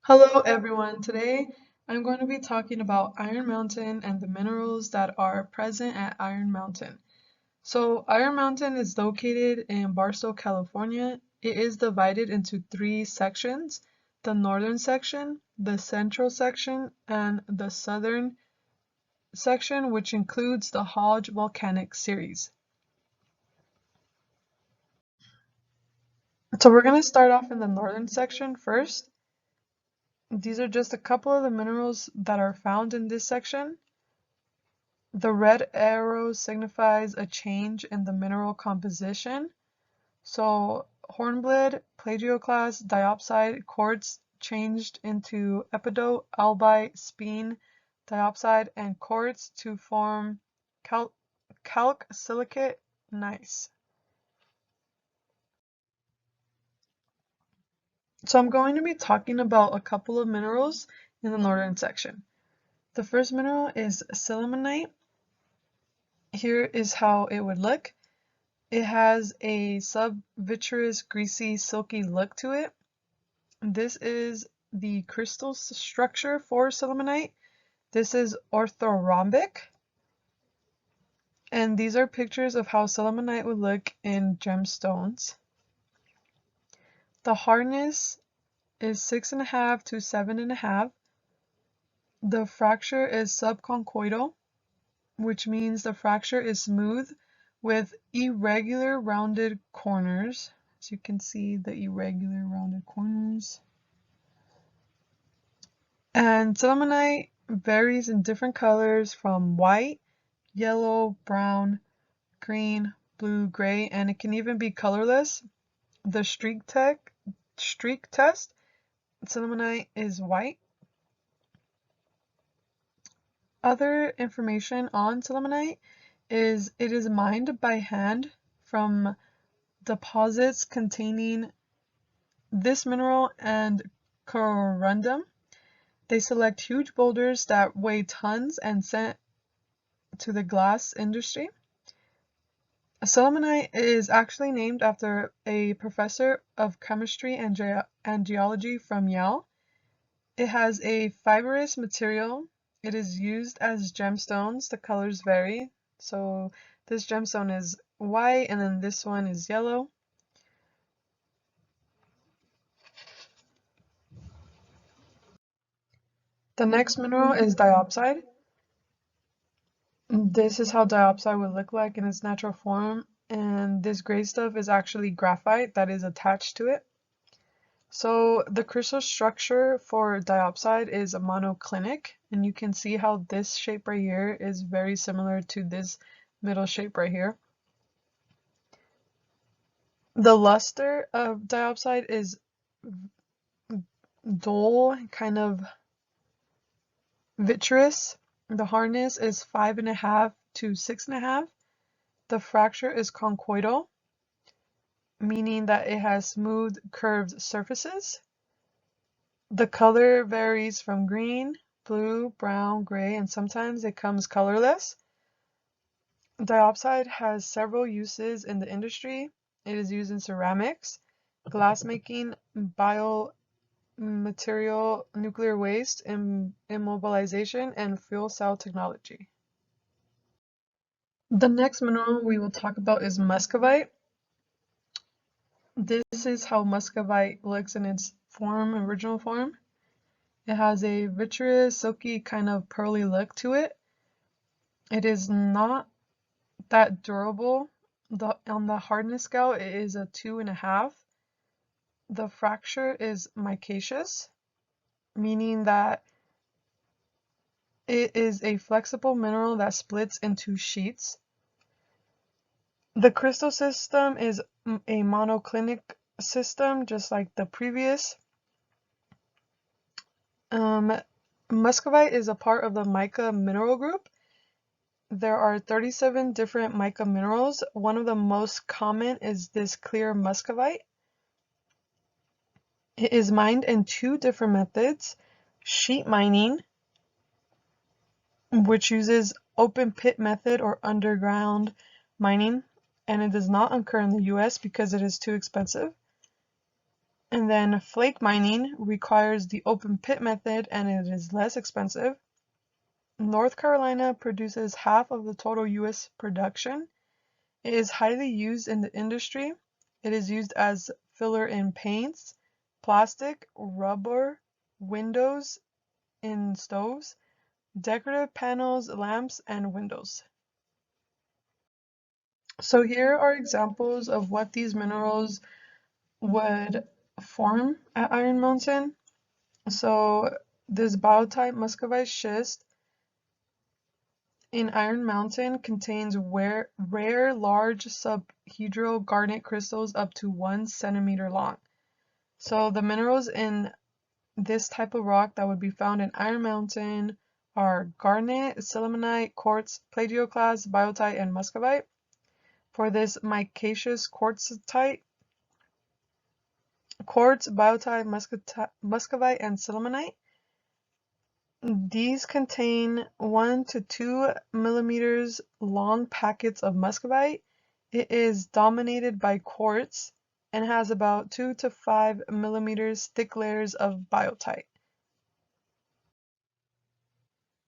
Hello everyone. Today I'm going to be talking about Iron Mountain and the minerals that are present at Iron Mountain. So Iron Mountain is located in Barstow, California. It is divided into three sections: the northern section, the central section, and the southern section, which includes the Hodge Volcanic Series. So we're going to start off in the northern section first. These are just a couple of the minerals that are found in this section. The red arrow signifies a change in the mineral composition. So hornblende, plagioclase, diopside, quartz changed into epidote, albite, spene, diopside, and quartz to form calc silicate gneiss. So I'm going to be talking about a couple of minerals in the northern section. The first mineral is sillimanite. Here is how it would look. It has a subvitreous, greasy, silky look to it. This is the crystal structure for sillimanite. This is orthorhombic. And these are pictures of how sillimanite would look in gemstones. The hardness is 6.5 to 7.5. The fracture is subconchoidal, which means the fracture is smooth with irregular rounded corners. As you can see, the irregular rounded corners. And sillimanite varies in different colors from white, yellow, brown, green, blue, gray, and it can even be colorless. The streak test, sillimanite is white. Other information on sillimanite is it is mined by hand from deposits containing this mineral and corundum. They select huge boulders that weigh tons and sent to the glass industry. Sillimanite is actually named after a professor of chemistry and geology from Yale. It has a fibrous material. It is used as gemstones. The colors vary. So this gemstone is white and then this one is yellow. The next mineral is diopside. This is how diopside would look like in its natural form, and this gray stuff is actually graphite that is attached to it. So the crystal structure for diopside is monoclinic, and you can see how this shape right here is very similar to this middle shape right here. The luster of diopside is dull, kind of vitreous. The hardness is 5.5 to 6.5. The fracture is conchoidal, meaning that it has smooth, curved surfaces. The color varies from green, blue, brown, gray, and sometimes it comes colorless. Diopside has several uses in the industry. It is used in ceramics, glass making, biomaterial, nuclear waste, immobilization, and fuel cell technology. The next mineral we will talk about is muscovite. This is how muscovite looks in its original form. It has a vitreous, silky, kind of pearly look to it. It is not that durable. On the hardness scale, it is a 2.5. The fracture is micaceous, meaning that it is a flexible mineral that splits into sheets. The crystal system is a monoclinic system, just like the previous. Muscovite is a part of the mica mineral group. There are 37 different mica minerals. One of the most common is this clear muscovite. It is mined in two different methods: sheet mining, which uses open pit method or underground mining, and it does not occur in the US because it is too expensive. And then flake mining requires the open pit method and it is less expensive. North Carolina produces half of the total US production. It is highly used in the industry. It is used as filler in paints, plastic, rubber, windows in stoves, decorative panels, lamps, and windows. So here are examples of what these minerals would form at Iron Mountain. So this biotite muscovite schist in Iron Mountain contains rare large subhedral garnet crystals up to 1 centimeter long. So the minerals in this type of rock that would be found in Iron Mountain are garnet, sillimanite, quartz, plagioclase, biotite, and muscovite. For this micaceous quartzite, quartz, biotite, muscovite, and sillimanite, these contain 1 to 2 millimeters long packets of muscovite. It is dominated by quartz and has about 2 to 5 millimeters thick layers of biotite.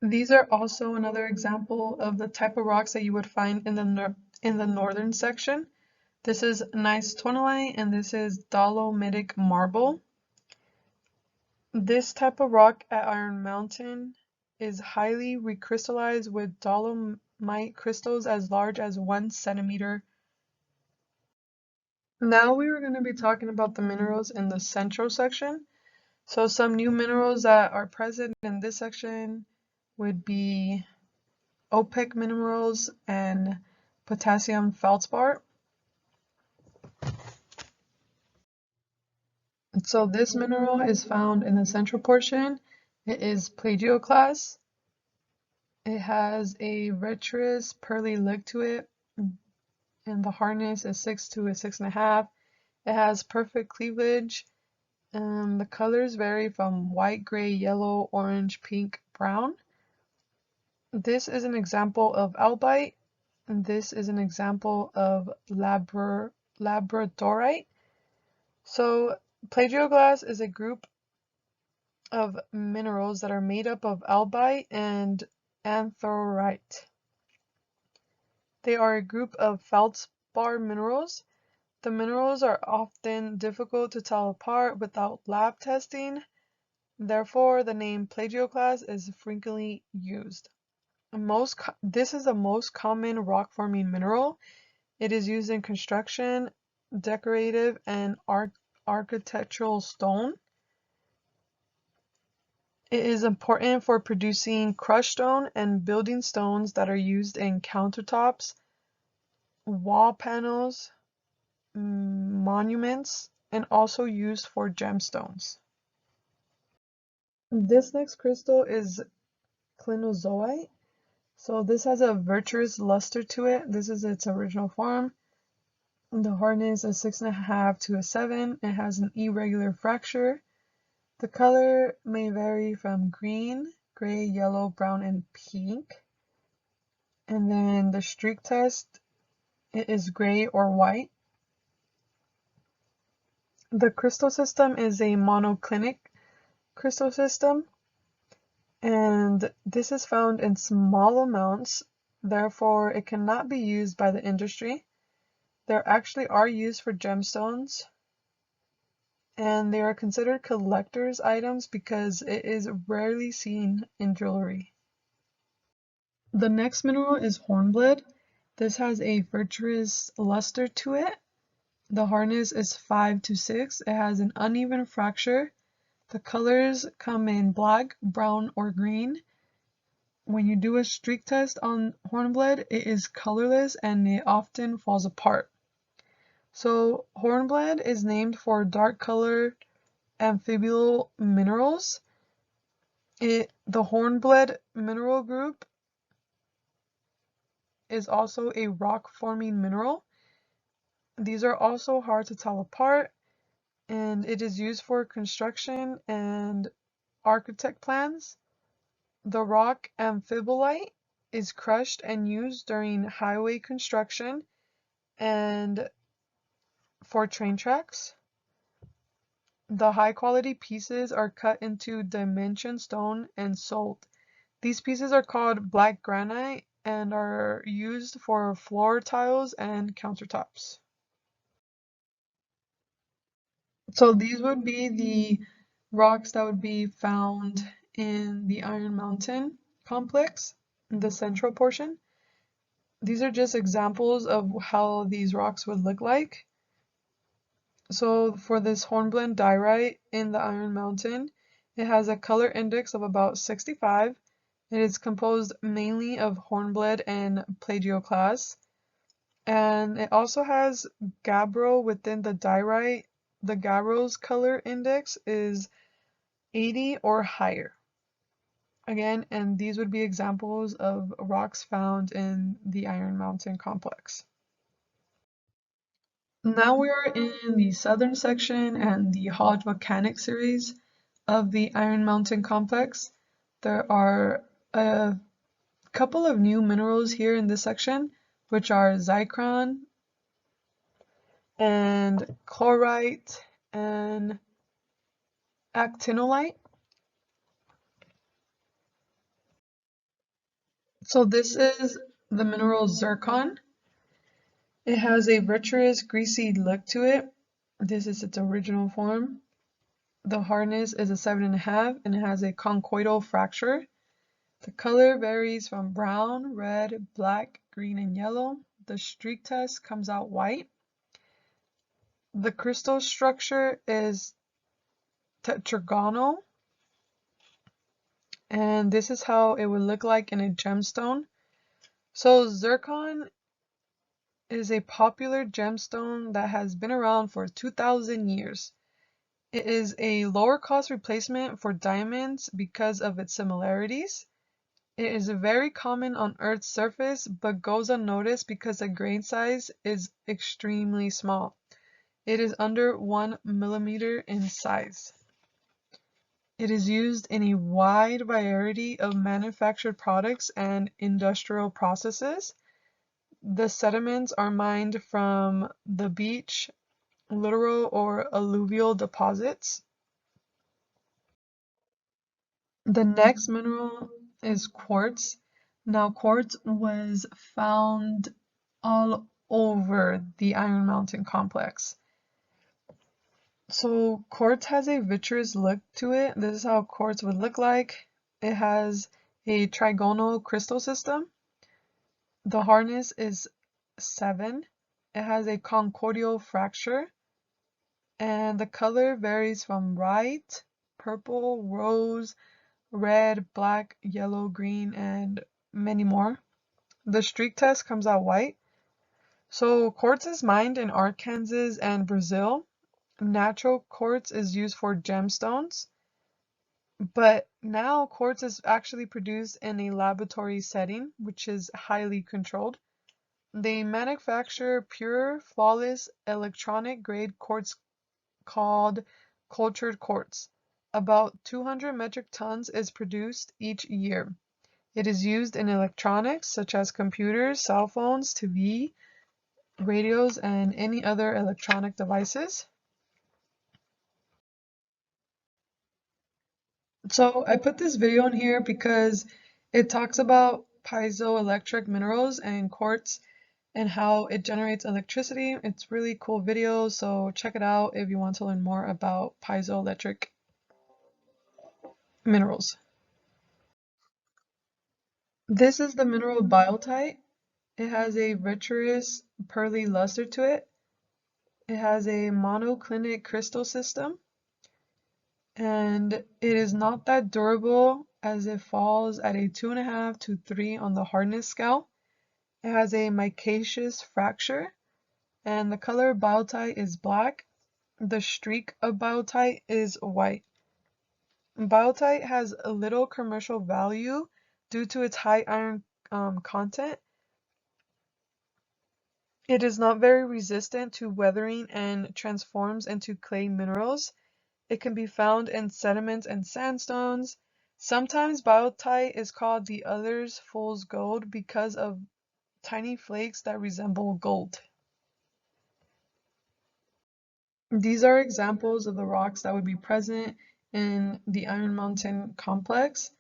These are also another example of the type of rocks that you would find in the northern section. This is gneiss tonalite and this is dolomitic marble. This type of rock at Iron Mountain is highly recrystallized with dolomite crystals as large as 1 centimeter. Now we are going to be talking about the minerals in the central section. So some new minerals that are present in this section would be OPEC minerals and potassium feldspar. So this mineral is found in the central portion. It is plagioclase. It has a retrous pearly look to it, and the hardness is 6 to 6.5. It has perfect cleavage. The colors vary from white, gray, yellow, orange, pink, brown. This is an example of albite. And this is an example of labradorite. So plagioclase is a group of minerals that are made up of albite and anthrorite. They are a group of feldspar minerals. The minerals are often difficult to tell apart without lab testing. Therefore, the name plagioclase is frequently used. This is the most common rock-forming mineral. It is used in construction, decorative, and architectural stone. It is important for producing crushed stone and building stones that are used in countertops, wall panels, monuments, and also used for gemstones. This next crystal is clinozoite. So this has a virtuous luster to it. This is its original form. The hardness is 6.5 to 7. It has an irregular fracture. The color may vary from green, gray, yellow, brown, and pink. And then the streak test, it is gray or white. The crystal system is a monoclinic crystal system, and this is found in small amounts, therefore it cannot be used by the industry. There actually are used for gemstones, and they are considered collector's items because it is rarely seen in jewelry. The next mineral is hornblende. This has a virtuous luster to it. The hardness is 5 to 6. It has an uneven fracture. The colors come in black, brown, or green. When you do a streak test on hornblende, it is colorless and it often falls apart. So hornblende is named for dark colored amphibolyal minerals. The hornblende mineral group is also a rock-forming mineral. These are also hard to tell apart, and it is used for construction and architect plans. The rock amphibolite is crushed and used during highway construction and for train tracks. The high quality pieces are cut into dimension stone and sold. These pieces are called black granite and are used for floor tiles and countertops. So these would be the rocks that would be found in the Iron Mountain complex, in the central portion. These are just examples of how these rocks would look like. So for this hornblende diorite in the Iron Mountain, it has a color index of about 65. It is composed mainly of hornblende and plagioclase. And it also has gabbro within the diorite. The gabbro's color index is 80 or higher. Again, and these would be examples of rocks found in the Iron Mountain complex. Now we are in the southern section and the Hodge Volcanic series of the Iron Mountain complex. There are a couple of new minerals here in this section, which are zircon and chlorite and actinolite. So this is the mineral zircon. It has a vitreous, greasy look to it. This is its original form. The hardness is a 7.5 and it has a conchoidal fracture. The color varies from brown, red, black, green, and yellow. The streak test comes out white. The crystal structure is tetragonal, and this is how it would look like in a gemstone. So zircon is a popular gemstone that has been around for 2,000 years. It is a lower cost replacement for diamonds because of its similarities. It is very common on Earth's surface but goes unnoticed because the grain size is extremely small. It is under 1 millimeter in size. It is used in a wide variety of manufactured products and industrial processes. The sediments are mined from the beach, littoral or alluvial deposits. The next mineral is quartz. Now, quartz was found all over the Iron Mountain complex. So quartz has a vitreous look to it. This is how quartz would look like. It has a trigonal crystal system. The hardness is 7. It has a conchoidal fracture. And the color varies from white, purple, rose, red, black, yellow, green, and many more. The streak test comes out white. So quartz is mined in Arkansas and Brazil. Natural quartz is used for gemstones, but now quartz is actually produced in a laboratory setting, which is highly controlled. They manufacture pure, flawless, electronic-grade quartz called cultured quartz. About 200 metric tons is produced each year. It is used in electronics such as computers, cell phones, TV, radios, and any other electronic devices. So I put this video in here because it talks about piezoelectric minerals and quartz and how it generates electricity. It's really cool video, so check it out if you want to learn more about piezoelectric minerals. This is the mineral biotite. It has a vitreous pearly luster to it. It has a monoclinic crystal system, and it is not that durable as it falls at a 2.5 to 3 on the hardness scale. It has a micaceous fracture, and the color of biotite is black. The streak of biotite is white. Biotite has a little commercial value due to its high iron content. It is not very resistant to weathering and transforms into clay minerals. It can be found in sediments and sandstones. Sometimes biotite is called the other's fool's gold because of tiny flakes that resemble gold. These are examples of the rocks that would be present in the Iron Mountain complex.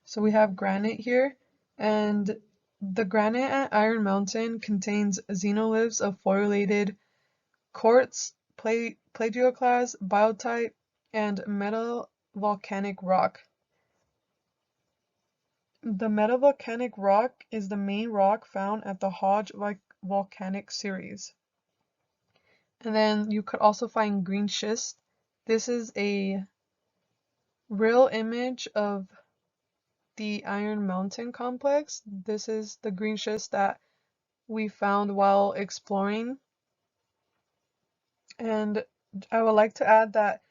So we have granite here, and the granite at Iron Mountain contains xenoliths of fluorinated quartz, plagioclase, biotite, and metavolcanic rock. The metavolcanic rock is the main rock found at the Hodge volcanic series. And then you could also find green schist. This is a real image of the Iron Mountain complex. This is the green schist that we found while exploring. And I would like to add that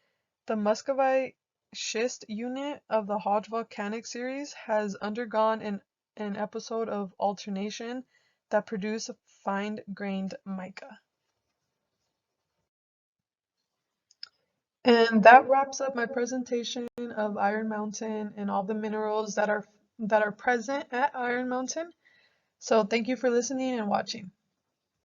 the Muscovite schist unit of the Hodge volcanic series has undergone an episode of alternation that produced fine-grained mica. And that wraps up my presentation of Iron Mountain and all the minerals that are present at Iron Mountain. So thank you for listening and watching.